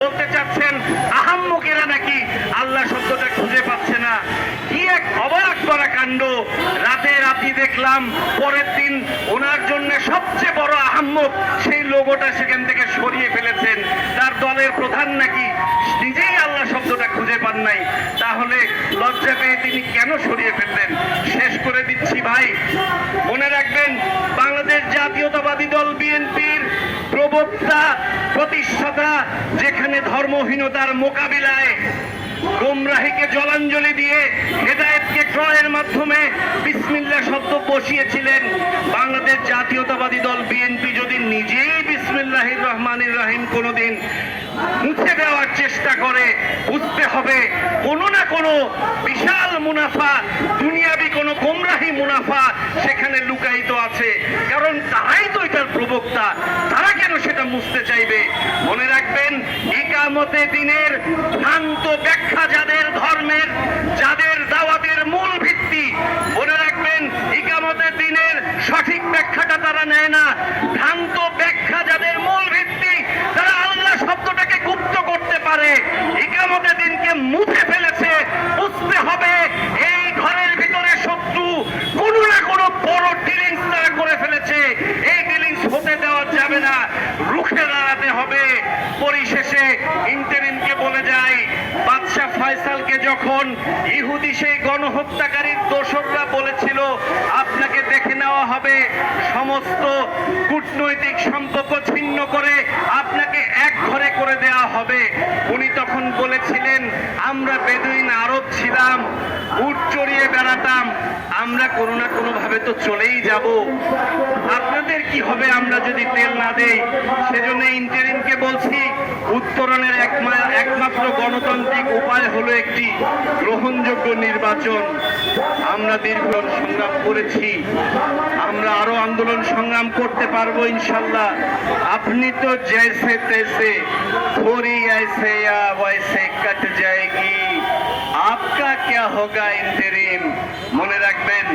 বলতে চাচ্ছেন আহাম্মকেরা নাকি আল্লাহ শব্দটা খুঁজে পাচ্ছে না। কি এক অবাক করা কাণ্ড। রাতে দেখলাম পরের দিন ওনার জন্য সবচেয়ে বড় আহাম্মক সেই লোগোটা সেখান থেকে সরিয়ে ফেলেছেন। তার দলের প্রধান নাকি নিজেই আল্লাহ শব্দটা খুঁজে পান নাই। তাহলে লজ্জা পেয়ে তিনি কেন সরিয়ে ফেললেন? শেষ করে দিচ্ছি ভাই, মনে রাখবেন বাংলাদেশ জাতীয়তাবাদী দল বিএনপির প্রবক্তা প্রতিষ্ঠাতা যেখানে ধর্মহীনতার মোকাবিলায় গোমরাহিকে জলাঞ্জলি দিয়ে হেদায়েতকে ক্রয়ের মাধ্যমে বিসমিল্লাহ শব্দ বসিয়েছিলেন, বাংলাদেশ জাতীয়তাবাদী দল বিএনপি যদি নিজেই বিসমিল্লাহির রহমানির রহিম কোনোদিন মুছে দেওয়ার চেষ্টা করে, বুঝতে হবে কোনো না কোনো বিশাল মুনাফা, দুনিয়াবি কোনো গোমরাহি মুনাফা সেখানে লুকায়িত আছে। কারণ তারাই তো এটার প্রবক্তা, তারা কেন সেটা মুছতে চাইবে? মনে রাখবেন ইকামতে দ্বীনের ভ্রান্ত ব্যাখ্যা যাদের ধর্মের, যাদের দাওয়াতের মূল ভিত্তি, মনে রাখবেন ইকামতে দ্বীনের সঠিক ব্যাখ্যাটা তারা নেয় না। ভ্রান্ত ব্যাখ্যা যাদের মূল ভিত্তি, তারা আল্লাহ শব্দটাকে গুপ্ত করতে পারে, ইকামতে দ্বীনকে মুছে ফেলেছে। বুঝতে হবে এই ঘরের ভিতরে শত্রু কোনো না কোনো বড় ডিলিংস তারা করে ফেলেছে। এই ডিলিংস হতে দেওয়া যাবে না, রুখে দাঁড়াতে হবে। পরিশেষে ইন্টারিমকে বলে যায়, বাদশাহ ফয়সালকে যখন ইহুদি সেই গণহত্যাকারীর দোসররা বলেছিল আপনাকে দেখে নেওয়া হবে, সমস্ত কূটনৈতিক সম্পর্ক ছিন্ন করে আপনাকে এক ঘরে করে দেওয়া হবে, উনি তখন বলেছিলেন আমরা বেদুইন আরব ছিলাম, উট চড়িয়ে বেড়াতাম, আমরা কোনো না কোনো ভাবে তো চলেই যাব, আপনাদের কি হবে আমরা যদি তেল না দেই? সেজন্য ইন্টারিমকে বলছি উত্তরণের একমাত্র গণতান্ত্রিক উপায় হলো একটি গ্রহণযোগ্য নির্বাচন। আমরা দীর্ঘ সংগ্রাম করেছি, আমরা আরো আন্দোলন সংগ্রাম করতে পারবো ইনশাল্লাহ। আপনি তো জैसे तैसे थोड़ी ऐसे या वैसे कट जाएगी, आपका क्या होगा इंतरिम। মনে রাখবেন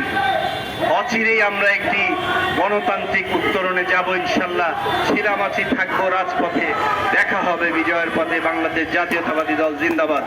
অচিরেই আমরা একটি গণতান্ত্রিক উত্তরণে যাব ইনশাল্লাহ। শিলামাছি থাকবো রাজপথে, দেখা হবে বিজয়ের পথে। বাংলাদেশ জাতীয়তাবাদী দল জিন্দাবাদ।